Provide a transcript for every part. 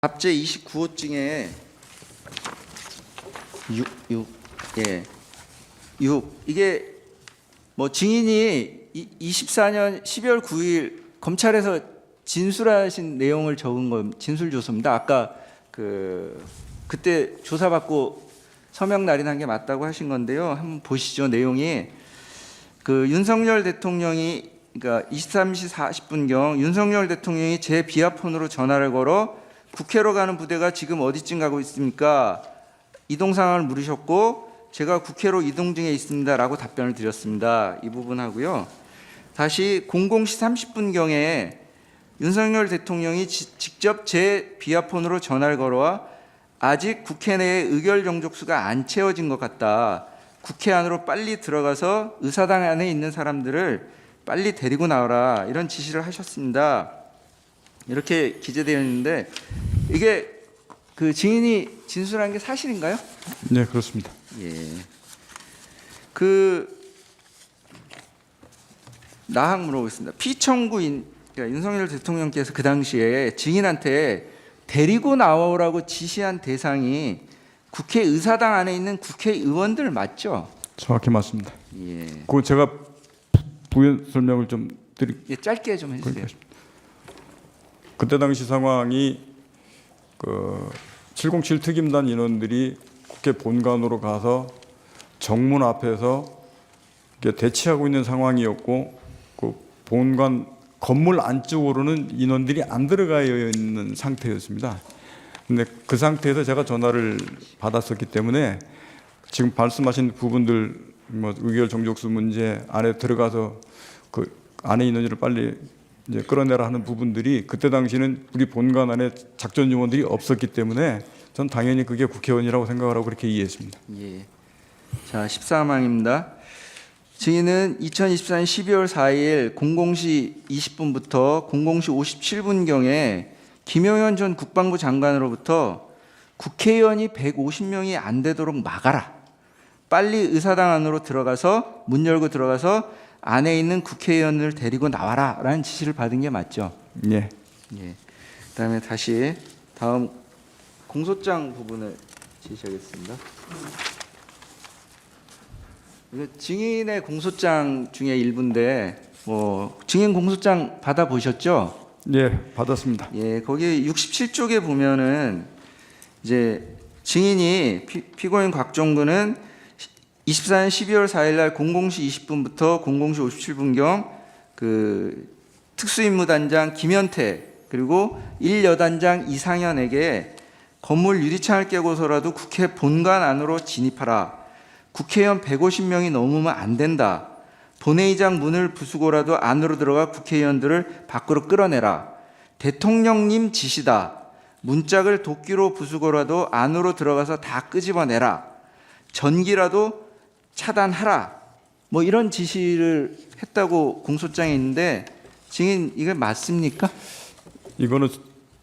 갑제 29호증에 6 이게 뭐 증인이 24년 12월 9일 검찰에서 진술하신 내용을 적은 건 진술 조서입니다. 아까 그때 조사받고 서명 날인한 게 맞다고 하신 건데요. 한번 보시죠. 내용이 윤석열 대통령이 그러니까 23시 40분경 윤석열 대통령이 제 비아폰으로 전화를 걸어 국회로 가는 부대가 지금 어디쯤 가고 있습니까? 이동 상황을 물으셨고 제가 국회로 이동 중에 있습니다라고 답변을 드렸습니다. 이 부분 하고요. 다시 00시 30분경에 윤석열 대통령이 직접 제 비아폰으로 전화를 걸어와 아직 국회 내에 의결 정족수가 안 채워진 것 같다. 국회 안으로 빨리 들어가서 의사당 안에 있는 사람들을 빨리 데리고 나와라. 이런 지시를 하셨습니다. 이렇게 기재되어 있는데 이게 증인이 진술한 게 사실인가요? 네, 그렇습니다. 예. 나항 물어보겠습니다. 피청구인 그러니까 윤석열 대통령께서 그 당시에 증인한테 데리고 나오라고 지시한 대상이 국회 의사당 안에 있는 국회의원들 맞죠? 정확히 맞습니다. 예. 그거 제가 부연 설명을 좀 예, 짧게 좀 해주세요. 그때 당시 상황이 707 특임단 인원들이 국회 본관으로 가서 정문 앞에서 대치하고 있는 상황이었고 그 본관 건물 안쪽으로는 인원들이 안 들어가 있는 상태였습니다. 근데 그 상태에서 제가 전화를 받았었기 때문에 지금 말씀하신 부분들 뭐 의결 정족수 문제 안에 들어가서 그 안에 인원들을 빨리 이제 끌어내라 하는 부분들이 그때 당시는 우리 본관 안에 작전 요원들이 없었기 때문에 전 당연히 그게 국회의원이라고 생각을 하고 그렇게 이해했습니다. 예. 자, 14항입니다. 증인은 2024년 12월 4일 00시 20분부터 00시 57분경에 김용현 전 국방부 장관으로부터 국회의원이 150명이 안 되도록 막아라. 빨리 의사당 안으로 들어가서 문 열고 들어가서 안에 있는 국회의원을 데리고 나와라 라는 지시를 받은 게 맞죠? 예. 예. 그다음에 다시 다음 공소장 부분을 제시하겠습니다. 이거 증인의 공소장 중에 일부인데 증인 공소장 받아 보셨죠? 예, 받았습니다. 예, 거기 67쪽에 보면은 이제 증인이 피고인 곽종근은 24년 12월 4일 날 00시 20분부터 00시 57분경 특수임무단장 김현태 그리고 1여단장 이상현에게 건물 유리창을 깨고서라도 국회 본관 안으로 진입하라. 국회의원 150명이 넘으면 안 된다. 본회의장 문을 부수고라도 안으로 들어가 국회의원들을 밖으로 끌어내라. 대통령님 지시다. 문짝을 도끼로 부수고라도 안으로 들어가서 다 끄집어내라. 전기라도 차단하라. 뭐 이런 지시를 했다고 공소장에 있는데 증인 이게 맞습니까? 이거는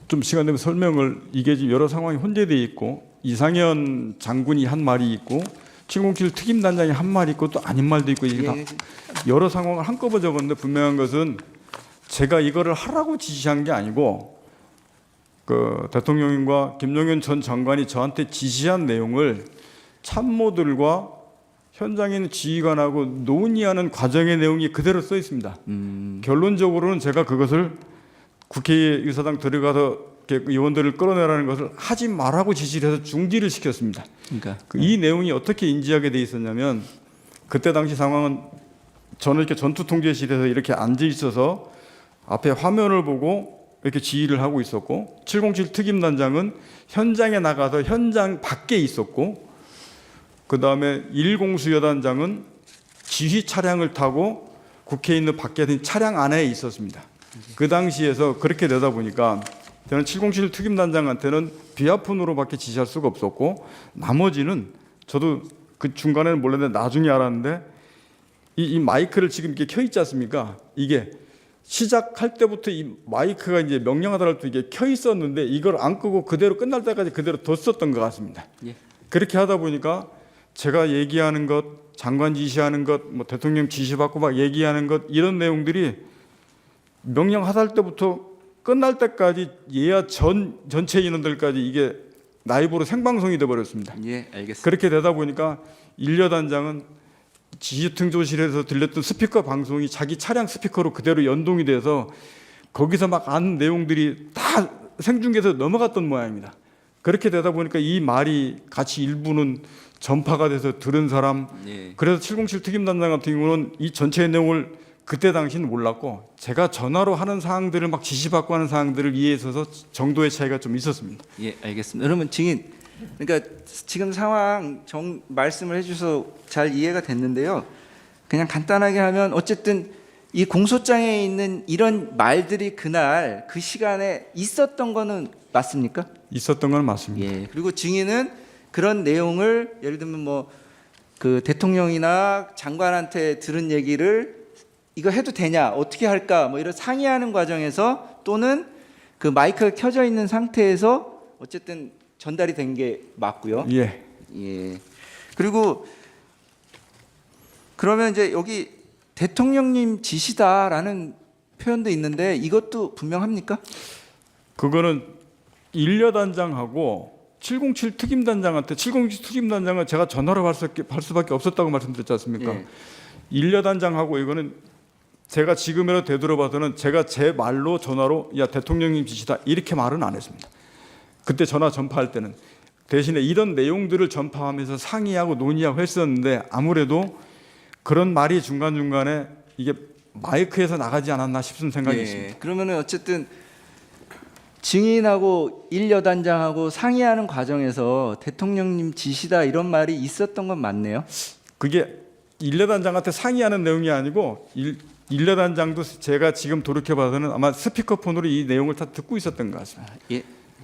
좀 시간 되면 설명을 이게 지금 여러 상황이 혼재되어 있고 이상현 장군이 한 말이 있고 707 특임단장이 한 말이 있고 또 아닌 말도 있고 이게 다 여러 상황을 한꺼번에 적었는데 분명한 것은 제가 이거를 하라고 지시한 게 아니고 대통령님과 김용현 전 장관이 저한테 지시한 내용을 참모들과 현장에 있는 지휘관하고 논의하는 과정의 내용이 그대로 써 있습니다. 결론적으로는 제가 그것을 국회의사당 들어가서 의원들을 끌어내라는 것을 하지 말라고 지시를 해서 중지를 시켰습니다. 그러니까 이 내용이 어떻게 인지하게 돼 있었냐면 그때 당시 상황은 저는 이렇게 전투통제실에서 이렇게 앉아 있어서 앞에 화면을 보고 이렇게 지휘를 하고 있었고 707 특임단장은 현장에 나가서 현장 밖에 있었고 그 다음에 1공수 여단장은 지휘 차량을 타고 국회에 있는 밖에 있는 차량 안에 있었습니다. 그 당시에서 그렇게 되다 보니까 저는 707 특임단장한테는 비아폰으로밖에 지시할 수가 없었고 나머지는 저도 그 중간에는 몰랐는데 나중에 알았는데 이 마이크를 지금 이렇게 켜 있지 않습니까? 이게 시작할 때부터 이 마이크가 이제 명령하더라도 이게 켜 있었는데 이걸 안 끄고 그대로 끝날 때까지 그대로 뒀었던 것 같습니다. 예. 그렇게 하다 보니까 제가 얘기하는 것, 장관 지시하는 것, 뭐 대통령 지시받고 막 얘기하는 것 이런 내용들이 명령하달 때부터 끝날 때까지 예하 전체 인원들까지 이게 라이브로 생방송이 돼 버렸습니다. 예, 알겠습니다. 그렇게 되다 보니까 일여단장은 지휘통조실에서 들렸던 스피커 방송이 자기 차량 스피커로 그대로 연동이 돼서 거기서 막 아는 내용들이 다 생중계에서 넘어갔던 모양입니다. 그렇게 되다 보니까 이 말이 같이 일부는 전파가 돼서 들은 사람, 예. 그래서 707 특임단장 같은 경우는 이 전체의 내용을 그때 당시는 몰랐고 제가 전화로 하는 사항들을 막 지시받고 하는 사항들을 이해해서 정도의 차이가 좀 있었습니다. 예, 알겠습니다. 그러면 증인, 그러니까 지금 상황 말씀을 해주셔서 잘 이해가 됐는데요. 그냥 간단하게 하면 어쨌든 이 공소장에 있는 이런 말들이 그날 그 시간에 있었던 거는 맞습니까? 있었던 건 맞습니다. 예. 그리고 증인은 그런 내용을 예를 들면 뭐 그 대통령이나 장관한테 들은 얘기를 이거 해도 되냐, 어떻게 할까, 뭐 이런 상의하는 과정에서 또는 그 마이크가 켜져 있는 상태에서 어쨌든 전달이 된 게 맞고요. 예. 예. 그리고 그러면 이제 여기 대통령님 지시다라는 표현도 있는데 이것도 분명합니까? 그거는 일여단장하고 707 특임단장한테 707 특임단장은 제가 전화로 할 수밖에 없었다고 말씀드렸지 않습니까? 예. 일여단장하고 이거는 제가 지금이라도 되돌아봐서는 제가 제 말로 전화로 야 대통령님 지시다 이렇게 말은 안 했습니다. 그때 전화 전파할 때는 대신에 이런 내용들을 전파하면서 상의하고 논의하고 했었는데 아무래도 그런 말이 중간중간에 이게 마이크에서 나가지 않았나 싶은 생각이 예. 있습니다. 그러면은 어쨌든 증인하고 일여단장하고 상의하는 과정에서 대통령님 지시다 이런 말이 있었던 건 맞네요. 그게 일여단장한테 상의하는 내용이 아니고 일여단장도 제가 지금 돌이켜봐서는 아마 스피커폰으로 이 내용을 다 듣고 있었던 것 같습니다. 예,